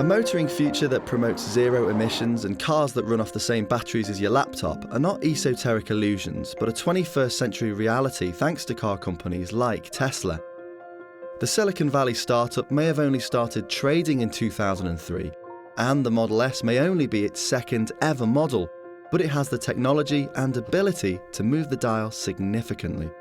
motoring future that promotes zero emissions and cars that run off the same batteries as your laptop are not esoteric illusions, but a 21st century reality thanks to car companies like Tesla. The Silicon Valley startup may have only started trading in 2003, and the Model S may only be its second ever model, but it has the technology and ability to move the dial significantly.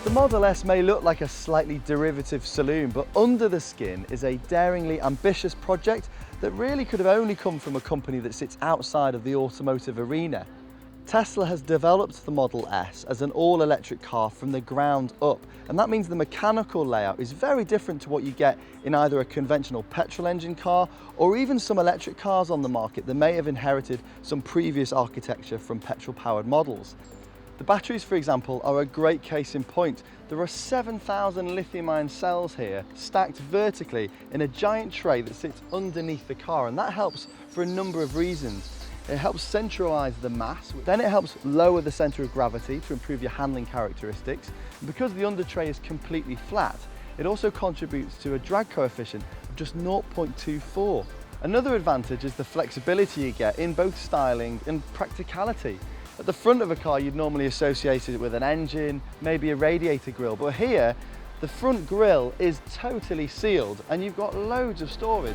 The Model S may look like a slightly derivative saloon, but under the skin is a daringly ambitious project that really could have only come from a company that sits outside of the automotive arena. Tesla has developed the Model S as an all-electric car from the ground up, and that means the mechanical layout is very different to what you get in either a conventional petrol engine car or even some electric cars on the market that may have inherited some previous architecture from petrol-powered models. The batteries, for example, are a great case in point. There are 7,000 lithium-ion cells here, stacked vertically in a giant tray that sits underneath the car, and that helps for a number of reasons. It helps centralize the mass, then it helps lower the center of gravity to improve your handling characteristics. And because the under tray is completely flat, it also contributes to a drag coefficient of just 0.24. Another advantage is the flexibility you get in both styling and practicality. At the front of a car, you'd normally associate it with an engine, maybe a radiator grille, but here, the front grille is totally sealed and you've got loads of storage.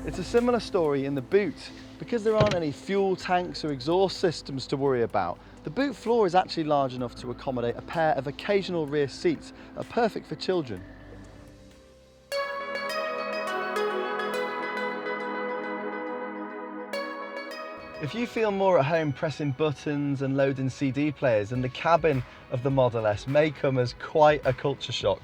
It's a similar story in the boot. Because there aren't any fuel tanks or exhaust systems to worry about, the boot floor is actually large enough to accommodate a pair of occasional rear seats that are perfect for children. If you feel more at home pressing buttons and loading CD players, then the cabin of the Model S may come as quite a culture shock.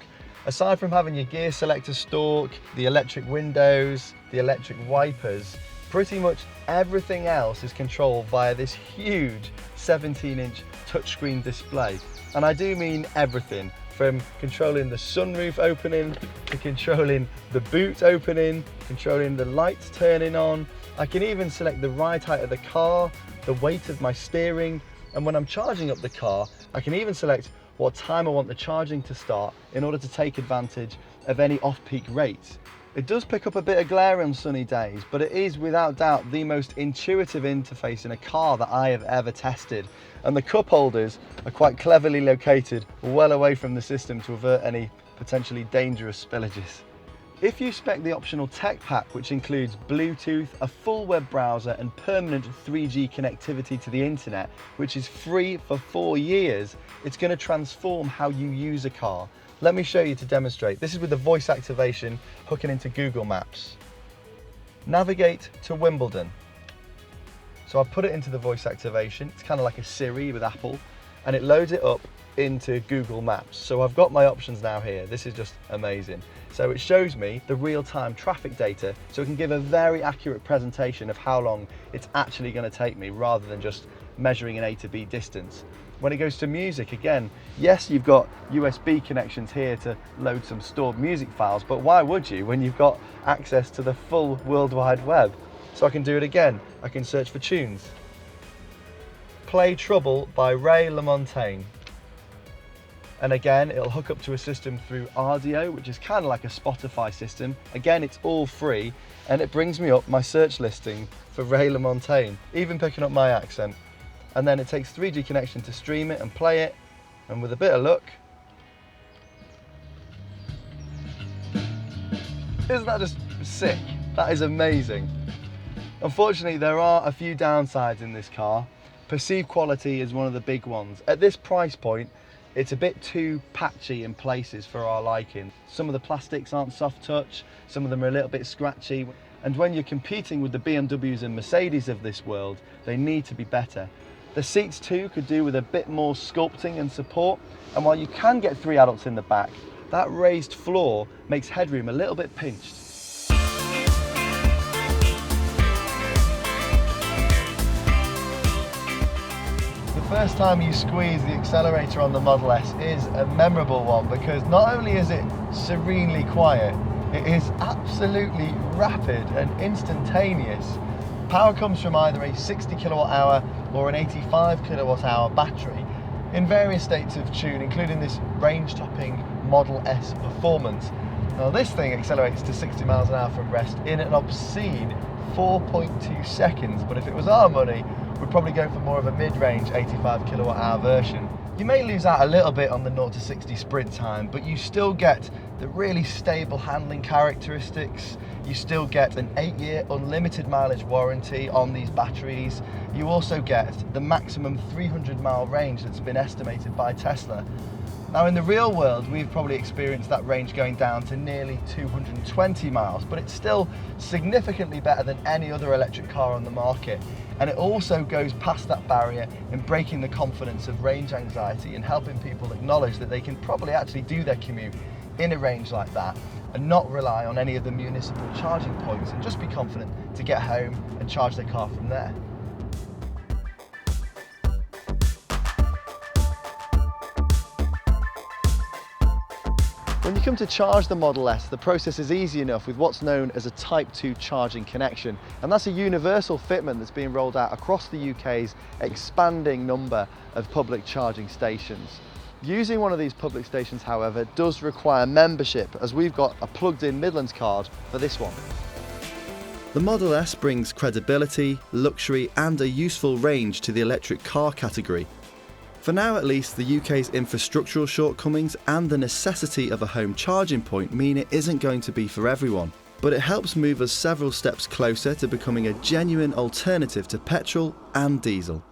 Aside from having your gear selector stalk, the electric windows, the electric wipers, pretty much everything else is controlled via this huge 17-inch touchscreen display. And I do mean everything, from controlling the sunroof opening, to controlling the boot opening, controlling the lights turning on. I can even select the ride height of the car, the weight of my steering, and when I'm charging up the car, I can even select what time I want the charging to start in order to take advantage of any off-peak rates. It does pick up a bit of glare on sunny days, but it is without doubt the most intuitive interface in a car that I have ever tested. And the cup holders are quite cleverly located well away from the system to avert any potentially dangerous spillages. If you spec the optional tech pack, which includes Bluetooth, a full web browser and permanent 3G connectivity to the internet, which is free for 4 years, it's going to transform how you use a car. Let me show you to demonstrate. This is with the voice activation hooking into Google Maps. Navigate to Wimbledon. So I put it into the voice activation. It's kind of like a Siri with Apple, and it loads it up into Google Maps. So I've got my options now here. This is just amazing. So it shows me the real-time traffic data, so it can give a very accurate presentation of how long it's actually going to take me rather than just measuring an A to B distance. When it goes to music, again, yes, you've got USB connections here to load some stored music files, but why would you when you've got access to the full World Wide Web? So I can do it again. I can search for tunes. Play Trouble by Ray LaMontagne. And again, it'll hook up to a system through Audio, which is kind of like a Spotify system. Again, it's all free, and it brings me up my search listing for Ray LaMontagne, even picking up my accent. And then it takes 3G connection to stream it and play it, and with a bit of luck, isn't that just sick? That is amazing. Unfortunately, there are a few downsides in this car. Perceived quality is one of the big ones. At this price point, it's a bit too patchy in places for our liking. Some of the plastics aren't soft touch, some of them are a little bit scratchy, and when you're competing with the BMWs and Mercedes of this world, they need to be better. The seats too could do with a bit more sculpting and support, and while you can get 3 adults in the back, that raised floor makes headroom a little bit pinched. first time you squeeze the accelerator on the Model S is a memorable one, because not only is it serenely quiet, it is absolutely rapid and instantaneous. Power comes from either a 60 kilowatt hour or an 85 kilowatt hour battery in various states of tune, including this range-topping Model S Performance. Now this thing accelerates to 60 miles an hour from rest in an obscene 4.2 seconds, but if it was our money, we'd probably go for more of a mid-range 85 kilowatt hour version. You may lose out a little bit on the 0 to 60 sprint time, but you still get the really stable handling characteristics. You still get an 8-year unlimited mileage warranty on these batteries. You also get the maximum 300 mile range that's been estimated by Tesla. Now in the real world, we've probably experienced that range going down to nearly 220 miles, but it's still significantly better than any other electric car on the market. And it also goes past that barrier in breaking the confidence of range anxiety and helping people acknowledge that they can probably actually do their commute in a range like that and not rely on any of the municipal charging points, and just be confident to get home and charge their car from there. When you come to charge the Model S, the process is easy enough with what's known as a Type 2 charging connection, and that's a universal fitment that's being rolled out across the UK's expanding number of public charging stations. Using one of these public stations, however, does require membership, as we've got a plugged-in Midlands card for this one. The Model S brings credibility, luxury and a useful range to the electric car category. For now at least, the UK's infrastructural shortcomings and the necessity of a home charging point mean it isn't going to be for everyone. But it helps move us several steps closer to becoming a genuine alternative to petrol and diesel.